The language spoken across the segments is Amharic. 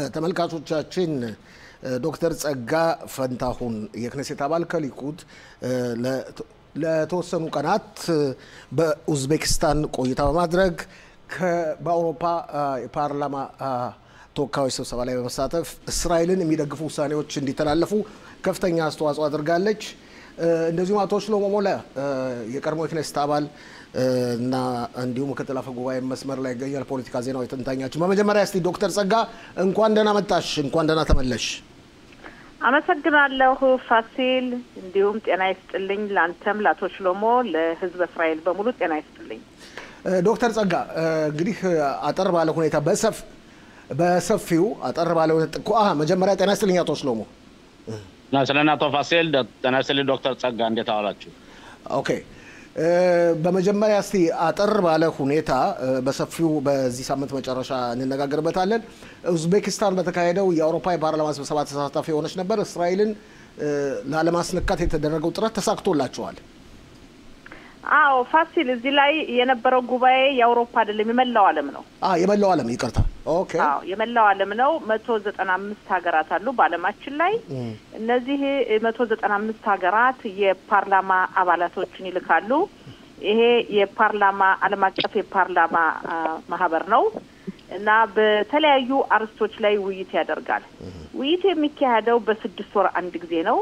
ተመልካቾቻችን ዶክተር ጸጋ ፈንታሁን የክኔሴት አባል ከሊኩድ ለተወሰኑ ቀናት በኡዝቤኪስታን ቆይታ በማድረግ በአውሮፓ የፓርላማ ተወካዮች ስብሰባ ላይ በመሳተፍ እስራኤልን የሚደግፉ ውሳኔዎች እንዲተላለፉ ከፍተኛ አስተዋጽኦ አድርጋለች። እንደዚሁም አቶ ሽሎሞ ሞላ የቀድሞ የክኔሴት አባል እና እንዲሁም ምክትል አፈ ጉባኤ መስመር ላይ ይገኛል። ፖለቲካ ዜናዊ ተንታኛችን። በመጀመሪያ እስቲ ዶክተር ጸጋ እንኳን ደህና መጣሽ፣ እንኳን ደህና ተመለሽ። አመሰግናለሁ ፋሲል። እንዲሁም ጤና ይስጥልኝ ላንተም ለአቶ ሽሎሞ ለህዝብ እስራኤል በሙሉ ጤና ይስጥልኝ። ዶክተር ጸጋ እንግዲህ አጠር ባለ ሁኔታ በሰፊው አጠር ባለ ሁኔታ መጀመሪያ ጤና ይስጥልኝ አቶ ሽሎሞ። ናስለና አቶ ፋሲል ጤና ይስጥልኝ ዶክተር ጸጋ እንዴት አዋላችሁ? ኦኬ በመጀመሪያ እስቲ አጠር ባለ ሁኔታ በሰፊው በዚህ ሳምንት መጨረሻ እንነጋገርበታለን። ኡዝቤኪስታን በተካሄደው የአውሮፓ የፓርላማ ስብሰባ ተሳታፊ ሆነች ነበር። እስራኤልን ላለማስነካት የተደረገው ጥረት ተሳክቶላቸዋል። አዎ ፋሲል፣ እዚህ ላይ የነበረው ጉባኤ የአውሮፓ አይደለም የመላው ዓለም ነው። የመላው ዓለም ይቅርታ። ኦኬ የመላው ዓለም ነው። 195 ሀገራት አሉ በዓለማችን ላይ። እነዚህ 195 ሀገራት የፓርላማ አባላቶችን ይልካሉ። ይሄ የፓርላማ ዓለም አቀፍ የፓርላማ ማህበር ነው እና በተለያዩ አርስቶች ላይ ውይይት ያደርጋል። ውይይት የሚካሄደው በ6 ወር አንድ ጊዜ ነው።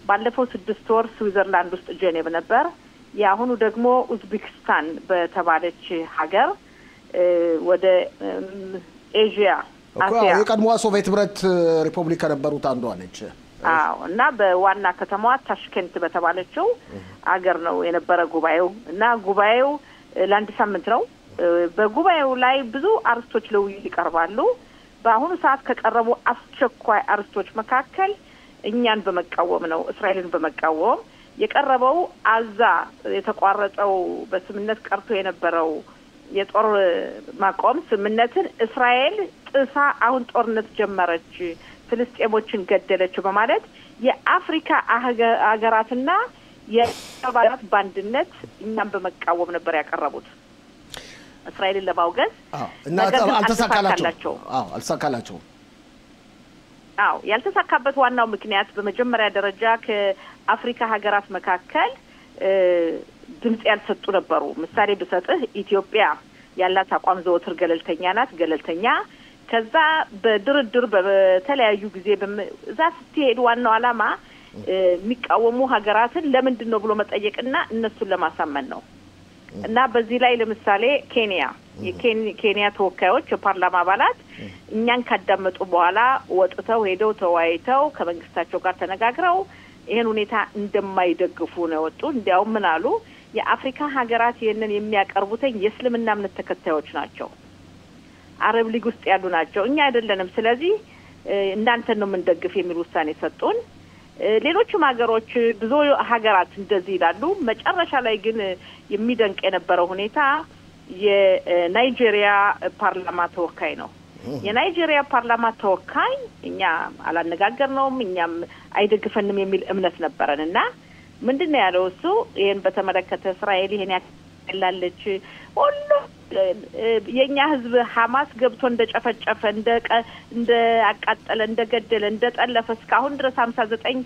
ባለፈው 6 ወር ስዊዘርላንድ ውስጥ ጄኔቭ ነበር። ያሁኑ ደግሞ ኡዝቤኪስታን በተባለች ሀገር ወደ ኤዥያ አሲያ የቀድሞዋ ሶቪየት ህብረት ሪፐብሊክ ከነበሩት አንዷ ነች። እና በዋና ከተማዋ ታሽከንት በተባለችው ሀገር ነው የነበረ ጉባኤው እና ጉባኤው ለአንድ ሳምንት ነው። በጉባኤው ላይ ብዙ አርስቶች ለውይይት ይቀርባሉ። በአሁኑ ሰዓት ከቀረቡ አስቸኳይ አርስቶች መካከል እኛን በመቃወም ነው፣ እስራኤልን በመቃወም የቀረበው አዛ የተቋረጠው በስምነት ቀርቶ የነበረው የጦር ማቆም ስምነትን እስራኤል ጥሳ አሁን ጦርነት ጀመረች፣ ፍልስጤሞችን ገደለች በማለት የአፍሪካ ሀገራትና የአባላት ባንድነት እኛም በመቃወም ነበር ያቀረቡት እስራኤልን ለማውገዝ። እና አልተሳካላቸው። ያልተሳካበት ዋናው ምክንያት በመጀመሪያ ደረጃ ከአፍሪካ ሀገራት መካከል ድምጽ ያልሰጡ ነበሩ። ምሳሌ ብሰጥህ ኢትዮጵያ ያላት አቋም ዘወትር ገለልተኛ ናት፣ ገለልተኛ። ከዛ በድርድር በተለያዩ ጊዜ እዛ ስትሄድ ዋናው ዓላማ የሚቃወሙ ሀገራትን ለምንድን ነው ብሎ መጠየቅና እነሱን ለማሳመን ነው። እና በዚህ ላይ ለምሳሌ የኬንያ ተወካዮች የፓርላማ አባላት እኛን ካዳመጡ በኋላ ወጥተው ሄደው ተወያይተው ከመንግስታቸው ጋር ተነጋግረው ይሄን ሁኔታ እንደማይደግፉ ነው ወጡ። እንዲያውም ምን አሉ? የአፍሪካ ሀገራት ይሄንን የሚያቀርቡት የእስልምና እምነት ተከታዮች ናቸው፣ አረብ ሊግ ውስጥ ያሉ ናቸው፣ እኛ አይደለንም። ስለዚህ እናንተን ነው የምንደግፍ የሚል ውሳኔ ሰጡን። ሌሎችም ሀገሮች ብዙ ሀገራት እንደዚህ ይላሉ። መጨረሻ ላይ ግን የሚደንቅ የነበረው ሁኔታ የናይጄሪያ ፓርላማ ተወካይ ነው። የናይጄሪያ ፓርላማ ተወካይ እኛ አላነጋገርነውም፣ እኛም አይደግፈንም የሚል እምነት ነበረን እና ምንድነው ያለው እሱ? ይሄን በተመለከተ እስራኤል ይሄን ያላለች ሁሉ የኛ ህዝብ ሐማስ ገብቶ እንደጨፈጨፈ እንደ አቃጠለ እንደገደለ እንደጠለፈ እስካሁን ድረስ 59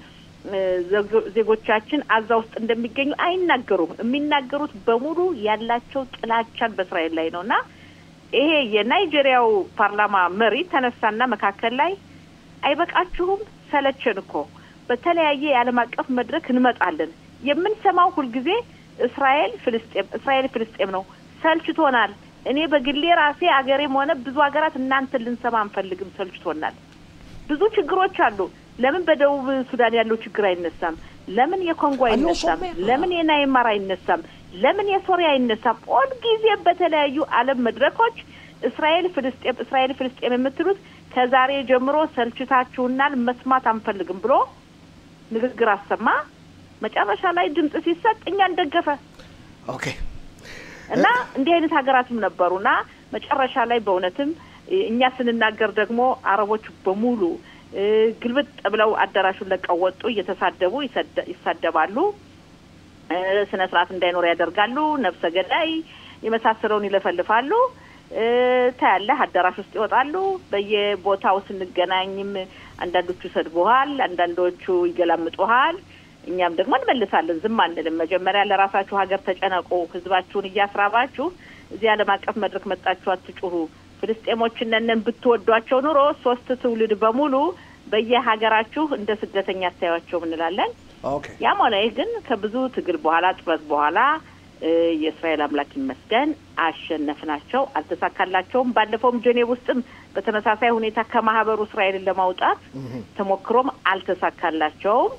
ዜጎቻችን አዛ ውስጥ እንደሚገኙ አይናገሩም። የሚናገሩት በሙሉ ያላቸው ጥላቻን በእስራኤል ላይ ነውና ይሄ የናይጄሪያው ፓርላማ መሪ ተነሳና መካከል ላይ አይበቃችሁም? ሰለቸን እኮ በተለያየ የዓለም አቀፍ መድረክ እንመጣለን፣ የምንሰማው ሁልጊዜ እስራኤል ፍልስጤም ነው፣ ሰልችቶናል። እኔ በግሌ ራሴ አገሬም ሆነ ብዙ ሀገራት እናንተ ልንሰማ አንፈልግም፣ ሰልችቶናል። ብዙ ችግሮች አሉ። ለምን በደቡብ ሱዳን ያለው ችግር አይነሳም? ለምን የኮንጎ አይነሳም? ለምን የናይማር አይነሳም? ለምን የሶሪያ አይነሳም? ሁል ጊዜ በተለያዩ ዓለም መድረኮች እስራኤል ፍልስጤም የምትሉት ከዛሬ ጀምሮ ሰልችታችሁናል፣ መስማት አንፈልግም ብሎ ንግግር አሰማ። መጨረሻ ላይ ድምጽ ሲሰጥ እኛን ደገፈ። ኦኬ እና እንዲህ አይነት ሀገራትም ነበሩና መጨረሻ ላይ በእውነትም እኛ ስንናገር ደግሞ አረቦች በሙሉ ግልብጥ ብለው አዳራሹን ለቀው ወጡ። እየተሳደቡ ይሳደባሉ፣ ስነ ስርዓት እንዳይኖር ያደርጋሉ፣ ነፍሰ ገዳይ የመሳሰለውን ይለፈልፋሉ። ታያለህ አዳራሽ ውስጥ ይወጣሉ በየቦታው ስንገናኝም አንዳንዶቹ ሰድቦሃል አንዳንዶቹ ይገላምጡሃል እኛም ደግሞ እንመልሳለን ዝም አንልም መጀመሪያ ለራሳችሁ ሀገር ተጨነቁ ህዝባችሁን እያስራባችሁ እዚህ ዓለም አቀፍ መድረክ መጣችሁ አትጩሁ ፍልስጤሞችን ነን ብትወዷቸው ኑሮ 3 ትውልድ በሙሉ በየሀገራችሁ እንደ ስደተኛ ታያቸው እንላለን ኦኬ ያ ማለት ግን ከብዙ ትግል በኋላ ጥረት በኋላ የእስራኤል አምላክ ይመስገን አሸነፍናቸው አልተሳካላቸውም ባለፈውም ጄኔቭ ውስጥም በተመሳሳይ ሁኔታ ከማህበሩ እስራኤልን ለማውጣት ተሞክሮም አልተሳካላቸውም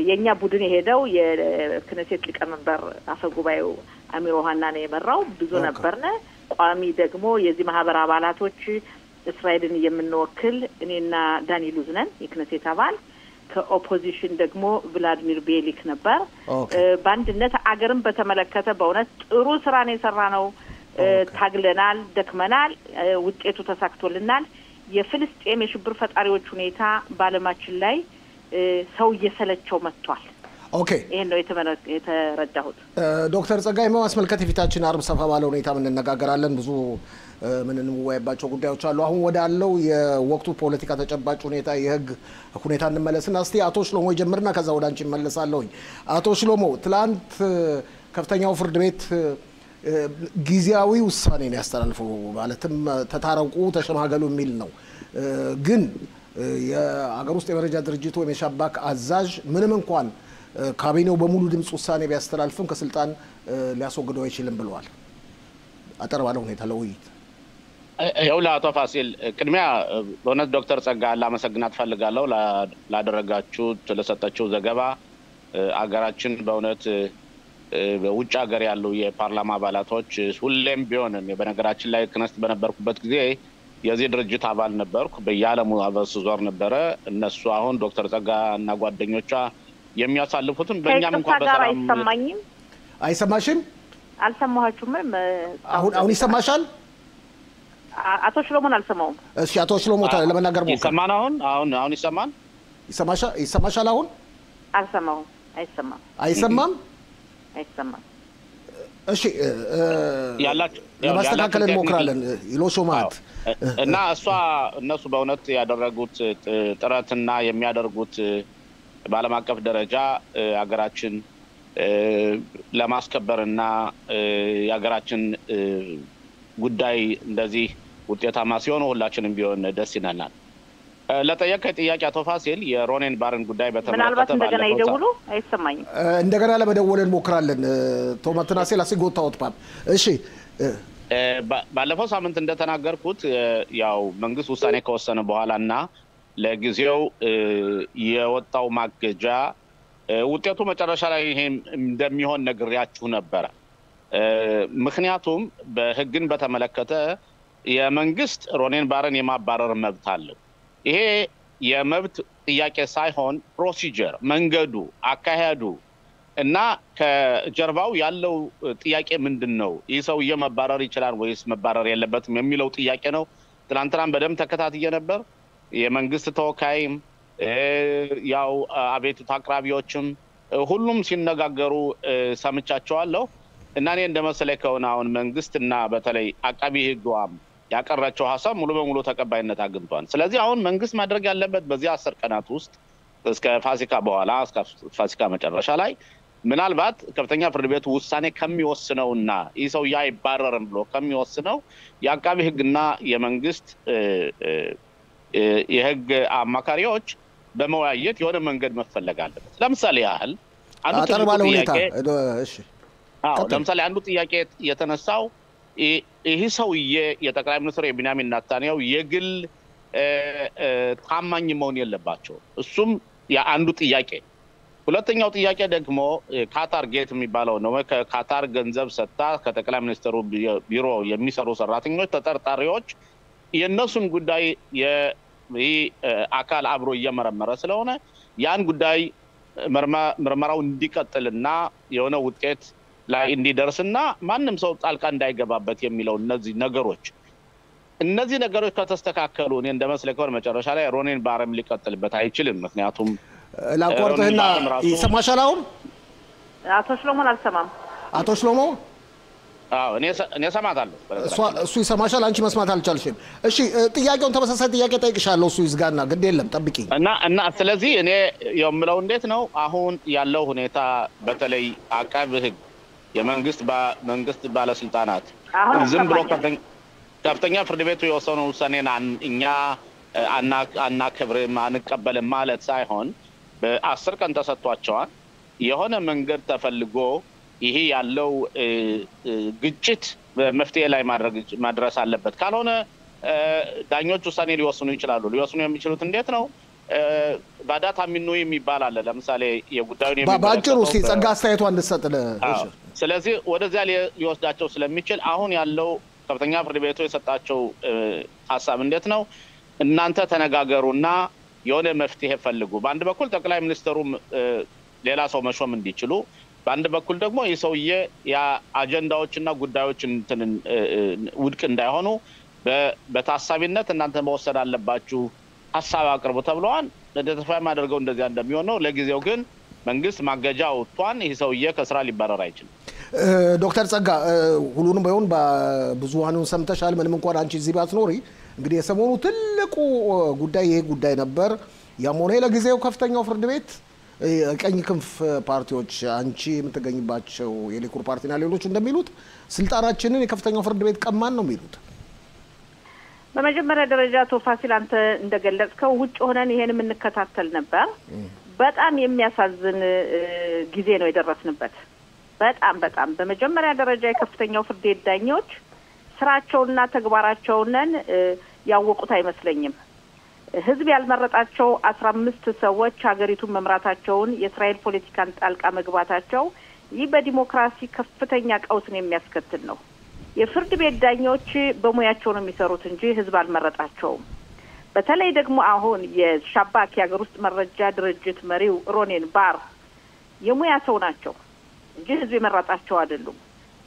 የኛ ቡድን የሄደው የክነሴት ሊቀመንበር አፈጉባኤው አሚር ኦሃና ነው የመራው ብዙ ነበርነ ቋሚ ደግሞ የዚህ ማህበር አባላቶች እስራኤልን የምንወክል እኔና ዳኒ ሉዝነን የክነሴት አባል ከኦፖዚሽን ደግሞ ቭላድሚር ቤሊክ ነበር ባንድነት አገርን በተመለከተ በእውነት ጥሩ ስራ ነው የሰራነው ታግለናል ደክመናል ውጤቱ ተሳክቶልናል የፍልስጤም የሽብር ፈጣሪዎች ሁኔታ ባለማችን ላይ ሰው እየሰለቸው መጥቷል ኦኬ ይሄን ነው የተረዳሁት ዶክተር ጸጋይ ማስመልከት የፊታችን አርብ ሰፋ ባለ ሁኔታ ምን እንነጋገራለን ብዙ ምን እንወያይባቸው ጉዳዮች አሉ አሁን ወዳለው የወቅቱ ፖለቲካ ተጨባጭ ሁኔታ የህግ ሁኔታ እንመለስና እስቲ አቶ ሽሎሞ ይጀምርና ከዛ ወደ አንቺ መለሳለሁኝ አቶ ሽሎሞ ትላንት ከፍተኛው ፍርድ ቤት ጊዜያዊ ውሳኔ ነው ያስተላልፈው ማለትም ተታረቁ ተሸማገሉ የሚል ነው ግን የአገር ውስጥ የመረጃ ድርጅት ወይም የሻባክ አዛዥ ምንም እንኳን ካቢኔው በሙሉ ድምጽ ውሳኔ ቢያስተላልፍም ከስልጣን ሊያስወግደው አይችልም ብለዋል አጠር ባለ ሁኔታ ለውይይት ይኸውልህ አቶ ፋሲል ቅድሚያ በእውነት ዶክተር ጸጋ ላመሰግናት ፈልጋለሁ ላደረጋችሁት ለሰጣችሁ ዘገባ አገራችን በእውነት በውጭ ሀገር ያሉ የፓርላማ አባላቶች ሁሌም ቢሆንም በነገራችን ላይ ክነስት በነበርኩበት ጊዜ የዚህ ድርጅት አባል ነበርኩ በየዓለሙ አበስ ዞር ነበረ እነሱ አሁን ዶክተር ጸጋ እና ጓደኞቿ የሚያሳልፉትን በእኛም እንኳን በሰላም አይሰማሽም አልሰማኋችሁም አሁን ይሰማሻል አቶ ሽሎሞን አልሰማውም እሺ አቶ ሽሎሞ ለመናገር ሞክር ይሰማን አሁን ይሰማሻል አሁን አልሰማውም አይሰማም እሺ ያላችሁ ለማስተካከል እንሞክራለን ይሎሾማት እና እነሱ በእውነት ያደረጉት ጥረትና የሚያደርጉት በዓለም አቀፍ ደረጃ ሀገራችን ለማስከበርና የሀገራችን ጉዳይ እንደዚህ ውጤታማ ሲሆን ሁላችንም ቢሆን ደስ ይለናል ለጠየቀኝ ጥያቄ አቶ ፋሲል የሮኔን ባርን ጉዳይ ምናልባት እንደገና ይደውሉ አይሰማኝም እንደገና ለመደወል እንሞክራለን ቶማትናሴ ላሲጎታውት ፓፕ እሺ ባለፈው ሳምንት እንደተናገርኩት ያው መንግስት ውሳኔ ከወሰነ በኋላና ለጊዜው የወጣው ማገጃ ውጤቱ መጨረሻ ላይ ይሄም እንደሚሆን ነግሬያችሁ ነበር ምክንያቱም በህግን በተመለከተ የመንግስት ሮኔን ባርን የማባረር መብት አለው ይሄ የመብት ጥያቄ ሳይሆን ፕሮሲጀር መንገዱ አካሄዱ እና ከጀርባው ያለው ጥያቄ ምንድነው ይህ ሰውዬ መባረር ይችላል ወይስ መባረር የለበትም የሚለው ጥያቄ ነው ትላንትናም በደም ተከታትዬ ነበር የመንግስት ተወካይም ያው አቤቱታ አቅራቢዎችም ሁሉም ሲነጋገሩ ሰምቻቸዋለሁ እና እኔ እንደመሰለኝ ከሆነ አሁን መንግስትና በተለይ አቃቢ ህግዋም ያቀረበው ሐሳብ ሙሉ በሙሉ ተቀባይነት አግኝቷል ስለዚህ አሁን መንግስት ማድረግ ያለበት በዚህ 10 ቀናት ውስጥ እስከ ፋሲካ በኋላ እስከ ፋሲካ መጨረሻ ላይ ምናልባት ከፍተኛ ፍርድ ቤቱ ውሳኔ ከሚወስነውና ይሰው ያይባረርም ብሎ ከሚወስነው የአቃቢ ህግና የመንግስት የህግ አማካሪዎች በመወያየት የሆነ መንገድ መፈለግ አለበት ለምሳሌ ያህል አጠር ባለ ሁኔታ እሺ ለምሳሌ አንዱ ጥያቄ የተነሳው ይሄ ሰውዬ የጠቅላይ ሚኒስትር የቢንያሚን ኔታንያሁ የግል ታማኝ መሆን የለባቸው እሱም አንዱ ጥያቄ ሁለተኛው ጥያቄ ደግሞ ካታር ጌት የሚባለው ነው ከካታር ገንዘብ ሰጣ ከጠቅላይ ሚኒስትሩ ቢሮ የሚሰሩ ሰራተኞች ተጠርጣሪዎች የነሱን ጉዳይ አካል አብሮ እየመረመረ ስለሆነ ያን ጉዳይ ምርመራው እንዲቀጥልና የሆነ ውጤት ላይ እንዲደርስና ማንንም ሰው ጣልቃ እንዳይገባበት የሚለው እነዚህ ነገሮች ከተስተካከሉ እኔ እንደመስለኝ ከሆነ መጨረሻ ላይ ሮኔን ባርም ሊቀጥልበት አይችልም ምክንያቱም ላቆርጥህና ይሰማሻል አሁን አቶ ሽሎሞን አልሰማም አቶ ሽሎሞ አዎ እኔ ሰማታለሁ እሱ ይሰማሻል አንቺ መስማት አልቻልሽም እሺ ጥያቄውን ተመሳሳይ ጥያቄ ጠይቅሻለሁ እሱ ይዝጋና ግድ የለም ጠብቂ እና ስለዚህ እኔ የምለው እንዴት ነው አሁን ያለው ሁኔታ በተለይ አቃቤ ሕግ የመንግስት ባለስልጣናት ዝም ብሎ ከፍተኛ ፍርድ ቤቱ የወሰነው ውሳኔን እኛ አናከብርም አንቀበልም ማለት ሳይሆን በ10 ቀን ተሰጥቷቸዋል የሆነ መንገድ ተፈልጎ ይሄ ያለው ግጭት በመፍትሄ ላይ ማድረስ አለበት ካልሆነ ዳኞች ውሳኔ ሊወስኑ የሚችሉት እንዴት ነው ባዳታ ሚኑ የሚባል አለ ለምሳሌ የጉዳዩን ባጭሩ ሲጸጋ አስተያየቱ አንደሰጥለ ስለዚህ ወደዚያ ሊወስዳቸው ስለሚችል አሁን ያለው ከፍተኛ ፍርድ ቤቱ የሰጣቸው ሐሳብ እንዴት ነው እናንተ ተነጋገሩና የሆነ መፍትሄ ፈልጉ በአንድ በኩል ጠቅላይ ሚኒስትሩ ሌላ ሰው መሾም እንዲችሉ በአንድ በኩል ደግሞ የሰውዬ ያ አጀንዳዎችና ጉዳዮች ውድቅ እንዳይሆኑ በታሳቢነት እናንተ መወሰድ አለባችሁ ሐሳብ አቅርቡ ተብለዋል ለተፈጻሚ ማድረገው እንደዚያ እንደሚሆን ነው ለጊዜው ግን መንግስት ማገጃው ቷን ይሄ ሰውዬ ከስራ ሊባረር አይችልም ዶክተር ጸጋ ሁሉንም ባይሆን በብዙሃኑን ሰምተሻል ምንም እንኳን አንቺ እዚህ ባትኖሪ እንግዲህ የሰሞኑ ትልቁ ጉዳይ ይሄ ጉዳይ ነበር ያሞኔ ለጊዜው ከፍተኛው ፍርድ ቤት ቀኝ ክንፍ ፓርቲዎች አንቺ የምትገኝባቸው የሊኩድ ፓርቲና ሌሎች እንደሚሉት ስልጣናችንን የከፍተኛው ፍርድ ቤት ቀማን ነው የሚሉት በመጀመሪያ ደረጃ ቶፋሲል አንተ እንደገለጽከው ውጭ ሆነን ይሄን የምንከታተል ነበር በጣም የሚያሳዝን ጊዜ ነው የደረስንበት በጣም በመጀመሪያ ደረጃ የከፍተኛው ፍርድ ቤት ዳኞች ስራቸውና ተግባራቸውን ያወቁት አይመስለኝም ህዝብ ያልመረጣቸው 15 ሰዎች ሀገሪቱን መምራታቸውን የእስራኤል ፖለቲካን ጣልቃ መግባታቸው ይህ በዲሞክራሲ ከፍተኛ ቀውስን የሚያስከትል ነው የፍርድ ቤት ዳኞች በሙያቸው ነው የሚሰሩት እንጂ ህዝብ አልመረጣቸውም በተለይ ደግሞ አሁን የሻባክ የሀገር ውስጥ መረጃ ድርጅት መሪው ሮኔን ባር የሙያ ሰው ናቸው እንጂ ህዝብ የመረጣቸው አይደሉም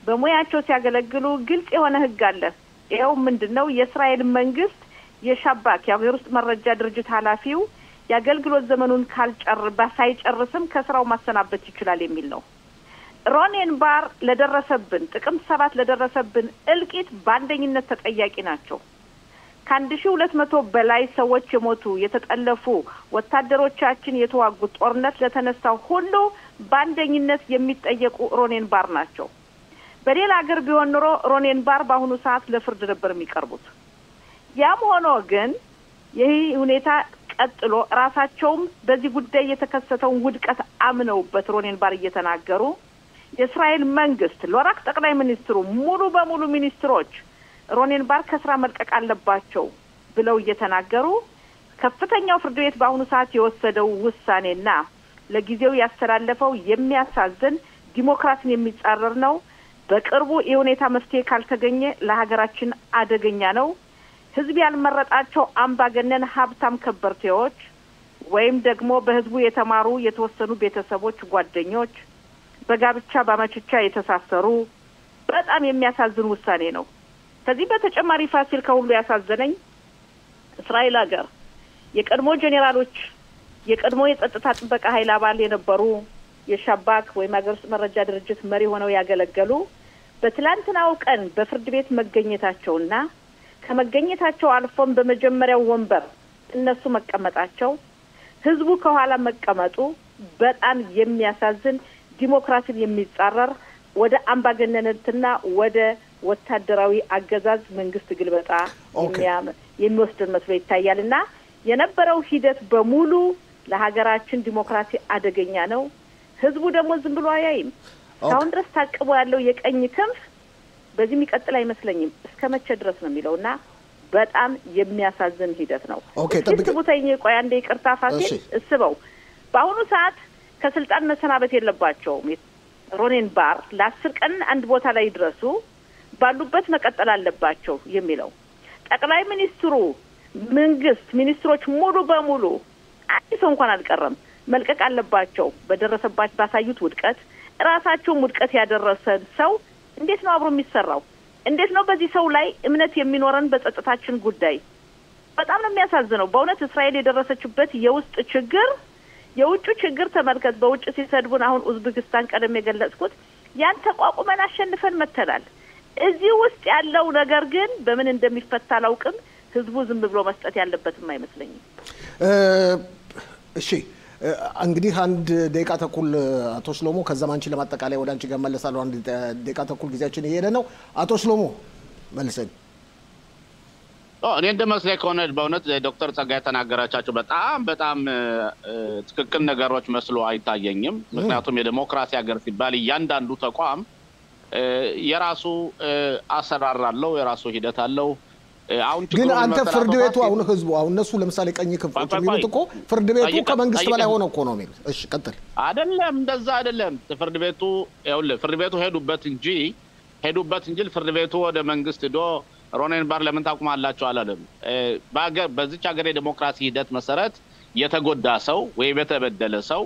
በሙያቸው ሲያገለግሉ ግልጽ የሆነ ህግ አለ ይሄው ምንድነው የእስራኤል መንግስት የሻባክ የሀገር ውስጥ መረጃ ድርጅት ኃላፊው ያገልግሎት ዘመኑን ሳይጨርስም ከስራው ማሰናበት ይችላል የሚል ነው ሮኔን ባር ለደረሰብን ጥቅምት 7 ለደረሰብን እልቂት ባንደኝነት ተጠያቂ ናቸው ከ1200 በላይ ሰዎች የሞቱ የተጠለፉ ወታደሮቻችን የተዋጉት ጦርነት ለተነሳው ሁሉ ባንደኝነት የሚጠየቁ ሮኔን ባር ናቸው በሌላ ሀገር ቢሆን ኖሮ ሮኔን ባር በአሁኑ ሰዓት ለፍርድ ነበር የሚቀርቡት ያም ሆኖ ግን ይህ ሁኔታ ቀጥሎ ራሳቸውም በዚህ ጉዳይ የተከሰተውን ውድቀት አምነውበት ሮኔን ባር እየተናገሩ የእስራኤል መንግስት ለወራክ ጠቅላይ ሚኒስትሩ ሙሉ በሙሉ ሚኒስትሮች ሮኔን ባር ከስራ መልቀቅ አለባቸው ብለው እየተናገሩ ከፍተኛው ፍርድ ቤት በአሁኑ ሰዓት የወሰደው ውሳኔና ለጊዜው ያስተላለፈው የሚያሳዝን ዲሞክራሲን የሚጻረር ነው በቅርቡ የሁኔታ መፍትሄ ካልተገኘ ለሀገራችን አደገኛ ነው ህዝብ ያልመረጣቸው አምባገነን ሀብታም ከበርቴዎች ወይም ደግሞ በህዝቡ የተማሩ የተወሰኑ ቤተሰቦች ጓደኞች በጋብቻ ባመችቻ የተሳሰሩ በጣም የሚያሳዝን ውሳኔ ነው ከዚህ በተጨማሪ ፋሲል ከሁሉ ያሳዘነኝ እስራኤል ሀገር የቀድሞ ጄኔራሎች የቀድሞ የጸጥታ ጥበቃ ኃይል አባል የነበሩ የሻባክ ወይም ሀገር ውስጥ መረጃ ድርጅት መሪ ሆነው ያገለገሉ በትላንትናው ቀን በፍርድ ቤት መገኘታቸውና ከመገኘታቸው አልፎም በመጀመሪያው ወንበር እነሱ መቀመጣቸው ህዝቡ ከኋላ መቀመጡ በጣም የሚያሳዝን ዲሞክራሲን የሚጻረር ወደ አምባገነንነትና ወደ ወታደራዊ አገዛዝ መንግስት ግልበጣ የሚወስድ መስሎ ይታያልና የነበረው ሂደት በሙሉ ለሀገራችን ዲሞክራሲ አደገኛ ነው ህዝቡ ደግሞ ዝም ብሎ አያይም አሁን ድረስ ታቅቦ ያለው የቀኝ ክንፍ በዚህ የሚቀጥል አይመስለኝም እስከመቼ ድረስ ነው የሚለውና በጣም የሚያሳዝን ሂደት ነው ኦኬ ተብተኝ ቆይ አንዴ ይቅርታ ፋሲል እስበው በአሁኑ ሰዓት ከስልጣን መሰናበት የለባቸውም ሮኔን ባር ለ10 ቀን አንድ ቦታ ላይ ድረሱ ባሉበት መቀጠል አለባቸው የሚለው ጠቅላይ ሚኒስትሩ መንግስት ሚኒስትሮች ሙሉ በሙሉ አዲስ እንኳን አልቀረም መልቀቅ አለባቸው በደረሰባቸው ባሳዩት ውድቀት ራሳቸው ውድቀት ያደረሰን ሰው እንዴት ነው አብሮ የሚሰራው እንዴት ነው በዚህ ሰው ላይ እምነት የሚኖረን በጸጥታችን ጉዳይ በጣም ነው የሚያሳዝነው በእውነት እስራኤል የደረሰችበት የውስጥ ችግር የውጭ ችግር ተመልከት በውጭ ሲሰድቡን አሁን ኡዝቤኪስታን ቀደም የገለጽኩት ያን ተቋቁመን አሸንፈን መተናል እዚህ ውስጥ ያለው ነገር ግን በምን እንደሚፈታ አላውቅም ህዝቡ ዝም ብሎ መስጠት ያለበትም አይመስለኝም እሺ እንግዲህ አንድ ደቂቃ ተኩል አቶ ሽሎሞ ከዛም አንቺ ለማጠቃለያ ወደ አንቺ ጋር መለሳለሁ አንድ ደቂቃ ተኩል ጊዜያችን እየሄደ ነው አቶ ሽሎሞ መልሰኝ እኔ እንደመስለኝ ከሆነ በእውነት ዶክተር ጸጋይ ተናገራቻቸው በጣም ትክክል ነገሮች መስሎ አይታየኝም ምክንያቱም የዲሞክራሲ ሀገር ሲባል እያንዳንዱ ተቋም የራሱ አሰራር አለው የራሱ ሂደት አለው አሁን ግን አንተ ፍርድ ቤቱ አሁን ህዝቡ አሁን እነሱ ለምሳሌ ቀኝ ክንፎች የሚሉት እኮ ፍርድ ቤቱ ከመንግስት በላይ ሆነ እኮ ነው የሚሉት እሺ ቀጥል አይደለም እንደዛ አይደለም ፍርድ ቤቱ ይኸውልህ ፍርድ ቤቱ ሄዱበት እንጂ ፍርድ ቤቱ ወደ መንግስት ዶ ሮኔን ባር ለምን ታቁማላችሁ አላለም በዚች ሀገር የዲሞክራሲ ሂደት መሰረት የተጎዳ ሰው ወይ በተበደለ ሰው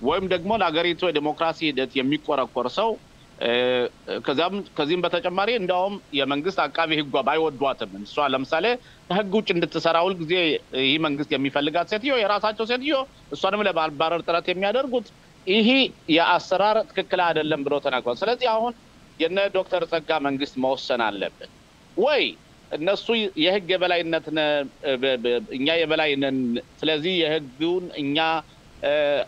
ወይም ደግሞ ለሀገሪቱ የዲሞክራሲ ሂደት የሚቆረቆር ሰው ከዚህም በተጨማሪ እንደውም የመንግስት አቃቢ ህግ ባይወዷትም እሷ ለምሳሌ ህግ ውጭ እንድትሰራው ጊዜ ይሄ መንግስት የሚፈልጋት ሴትዮ የራሳቸው ሴትዮ እሷንም ለማባረር ጥረት የሚያደርጉት ይሄ የአሰራር ትክክል አይደለም ብሎ ተናግሯል ስለዚህ አሁን የነ ዶክተር ጸጋ መንግስት መወሰን አለበት ወይ እነሱ የህግ የበላይነት እኛ የበላይነን ስለዚህ የህጉን እኛ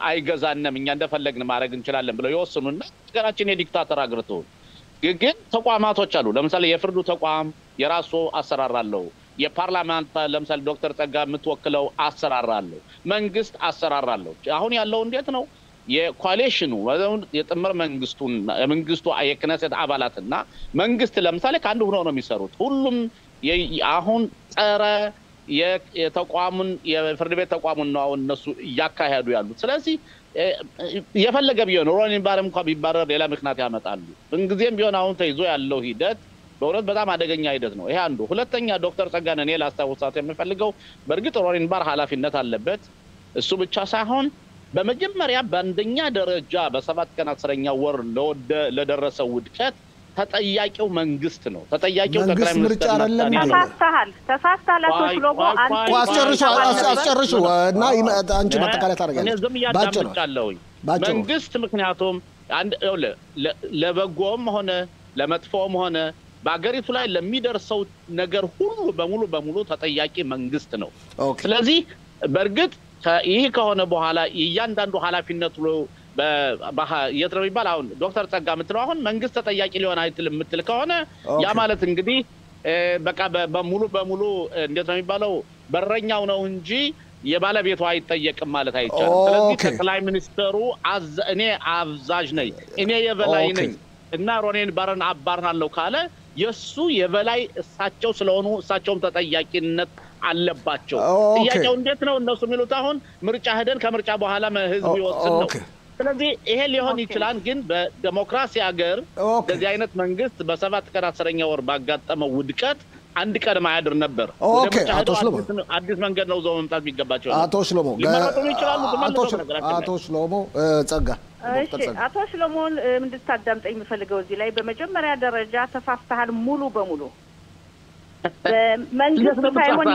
አይገዛንም እኛ እንደፈለግን ማድረግ እንችላለን ብለው ይወስኑና ሀገራችን የዲክታተር አገርቶ ግን ተቋማቶች አሉ ለምሳሌ የፍርዱ ተቋም የራሱ አሰራር አለው የፓርላመንት ለምሳሌ ዶክተር ጸጋ የምትወክለው አሰራር አለው መንግስት አሰራር አለው አሁን ያለው እንዴት ነው የኮአሊሽኑ የጥምር መንግስቱ የክነሰት አባላትና መንግስት ለምሳሌ ካንዱ ሆኖ ነው የሚሰሩት ሁሉም አሁን ጸረ የተቋሙን የፍርድ ቤት ተቋሙን ነው እነሱ ያካሄዱ ያሉት ስለዚህ የፈለገ ቢሆን ሮኔን ባርም እንኳን ቢባረር ሌላ ምክንያት ያመጣሉ እንግዲህም ቢሆን አሁን ተይዞ ያለው ሂደት በእውነት በጣም አደገኛ ሂደት ነው ይሄ አንዱ ሁለተኛ ዶክተር ጸጋን እኔ ላስታውሳት የምፈልገው በእርግጥ ሮኔን ባር ኃላፊነት አለበት እሱ ብቻ ሳይሆን በመጀመሪያ በአንደኛ ደረጃ በ7 ቀን 10ኛ ወር ለደረሰው ውድቀት ተጠያቂው መንግስት ነው ተጠያቂው ጠቅላይ ሚኒስትር ተሳስተሃል አቶ ሽሎሞ አስጨርሹ እና አንቺ ማጠቃለያ ታደርጋለሽ መንግስት ምክንያቱም አንድ ለበጎም ሆነ ለመጥፎም ሆነ በአገሪቱ ላይ ለሚደርሰው ነገር ሁሉ በሙሉ ተጠያቂ መንግስት ነው ስለዚህ በእርግጥ ይሄ ከሆነ በኋላ እያንዳንዱ ኃላፊነት የትረው ይባል አሁን ዶክተር ጸጋ ምትለው አሁን መንግስት ተጠያቂ ሊሆን አይችልም ምትል ከሆነ ያ ማለት እንግዲህ በቃ በሙሉ እንዴት ነው የሚባለው በረኛው ነው እንጂ የባለቤቱ አይጠየቅም ማለት አይቻልም ስለዚህ ጠቅላይ ሚኒስትሩ እኔ አብዛዥ ነኝ እኔ የበላይ ነኝ እና ሮኔን ባርን አባርናለሁ ካለ የሱ የበላይ እሳቸው ስለሆኑ እሳቸውም ተጠያቂነት አለባቸው ጥያቄው እንዴት ነው እነሱ የሚሉት አሁን ምርጫ ሄደን ከምርጫ በኋላ ህዝብ ይወስን ነው ስለዚህ ይሄ ሊሆን ይችላል ግን በዲሞክራሲ ሀገር እንደዚህ አይነት መንግስት በ7 ቀን 10ኛ ወር ባጋጠመው ውድቀት አንድ ቀን ማያድር ነበር አቶ ሽሎሞ አዲስ መንገድ ነው ዘው መምጣት ቢገባቸው አቶ ሽሎሞ ጸጋ እሺ አቶ ሽሎሞን እንድታዳምጠኝ የምፈልገው እዚህ ላይ በመጀመሪያ ደረጃ ተፋፍተሃል ሙሉ በሙሉ መንግስት ሳይሆን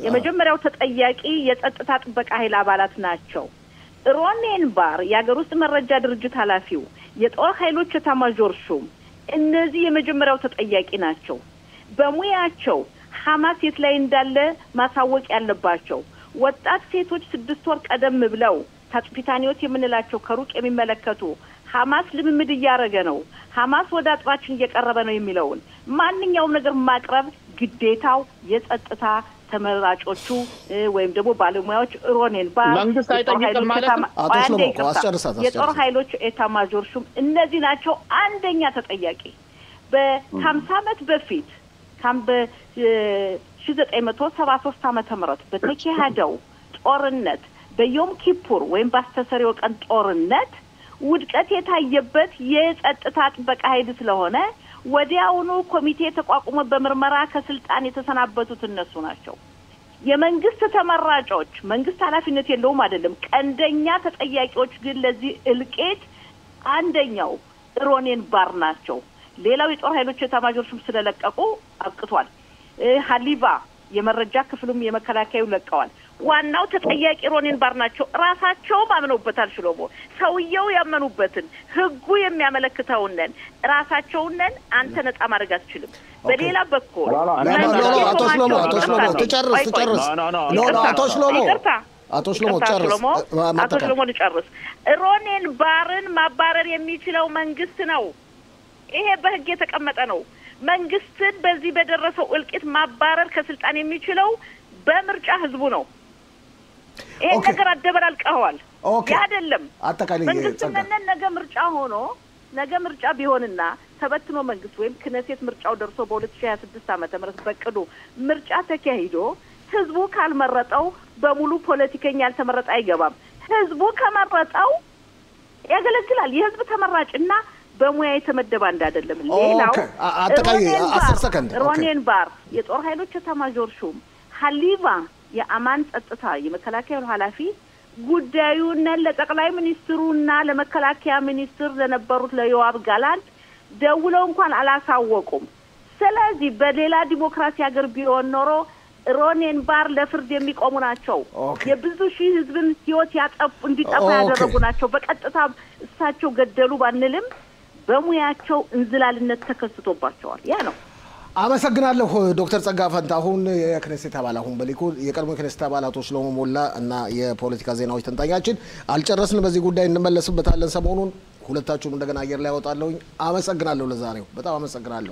የመጀመሪያው ተጠያቂ የጸጥታ ጥበቃ ኃይል አባላት ናቸው ሮኔን ባር የሀገር ውስጥ መረጃ ድርጅት ኃላፊው የጦር ኃይሎች ኤታማዦር ሹም እነዚህ የመጀመሪያው ተጠያቂ ናቸው በሙያቸው ሐማስ የት ላይ እንዳለ ማሳወቅ ያለባቸው ወጣት ሴቶች 6 ወር ቀደም ብለው ታጥፊታኒዎች የምንላቸው ከሩቅ የሚመለከቱ ሐማስ ልምምድ እያረገ ነው ሐማስ ወደ አጥራችን እየቀረበ ነው የሚለውን ማንኛውም ነገር ማቅረብ ግዴታው የጸጥታ ተመራጮቹ ወይም ደግሞ ባለሙያዎች ሮኔን ባር መንግስት አይጠይቅም ማለት የጦር ኃይሎች ኤታማዦር ሹም እነዚህ ናቸው አንደኛ ተጠያቂ በ50 ዓመት በፊት በ1973 ዓመተ ምህረት በተካሄደው ጦርነት በዮም ኪፑር ወይም በአስተሰሪው ቀን ጦርነት ውድቀት የታየበት የጸጥታ ጥበቃ ኃይል ስለሆነ ወዲያውኑ ኮሚቴ ተቋቁሞ በመርመራ ከስልጣን የተሰናበቱት እነሱ ናቸው የመንግስት ተመራጮች መንግስት ኃላፊነት የለውም አይደለም ቀንደኛ ተጠያቂዎች ግን ለዚህ እልቄት አንደኛው ሮኔን ባር ናቸው ሌላው የጦር ኃይሎች ኤታማዦር ሹም ስለለቀቁ አብቅቷል ሀሊባ የመረጃ ክፍሉም የመከላከያው ለቀዋል። ዋናው ተጠያቂ ሮኔን ባር ናቸው። ራሳቸው አምነውበታል። ሽሎሞ ሰውየው ያመኑበትን ህጉ የሚያመለክተውንን ራሳቸውንን አንተ ነፃ ማድረግ አትችልም። በሌላ በኩል አቶ ሽሎሞ ተጨርስ አቶ ሽሎሞ ልጨርስ። ሮኔን ባርን ማባረር የሚችለው መንግስት ነው። ይሄ በህግ የተቀመጠ ነው። መንግስትን በዚህ በደረሰው እልቂት ማባረር ከስልጣን የሚችለው በምርጫ ህዝቡ ነው። ይሄ ነገር አደበላልቀዋል። ያ አይደለም መንግስትን ነገ ምርጫ ሆኖ ነገ ምርጫ ቢሆንና ተበትኖ መንግስት ወይም ክነሴት ምርጫው ደርሶ በ2026 ዓመተ ምህረት በቅዱ ምርጫ ተካሂዶ ህዝቡ ካልመረጠው በሙሉ ፖለቲከኛ ያልተመረጠ አይገባም። ህዝቡ ከመረጠው ያገለግላል። የህዝብ ተመራጭና በሙያ የተመደበ አይደለም። ሌላው አጠቃላይ 10 ሰከንድ ሮኔን ባር የጦር ኃይሎች ኤታማዦር ሹም ሀሊቫ የአማን ጸጥታ የመከላከያ ኃላፊ ጉዳዩን ለጠቅላይ ሚኒስትሩና ለመከላከያ ሚኒስትር ለነበሩት ለዮአብ ጋላንት ደውለው እንኳን አላሳወቁም። ስለዚህ በሌላ ዲሞክራሲ ሀገር ቢሆን ኖሮ ሮኔን ባር ለፍርድ የሚቆሙ ናቸው። የብዙ ሺህ ህዝብን ህይወት ያጠፉ እንዲጠፋ ያደረጉ ናቸው። በቀጥታ እሳቸው ገደሉ ባንልም በሙያቸው እንዝላልነት ተከስቶባቸዋል። ያ ነው። አመሰግናለሁ ዶክተር ጸጋ ፈንታሁን የክኔሴት አባል አሁን በሊኩድ የቀድሞ የክኔሴት አባል አቶ ሽሎሞ ሞላ እና የፖለቲካ ዜናዎች ተንታኛችን አልጨረስን። በዚህ ጉዳይ እንመለስበታለን። ሰሞኑን ሁለታችሁም እንደገና አየር ላይ ያወጣለሁ። አመሰግናለሁ። ለዛሬው በጣም አመሰግናለሁ።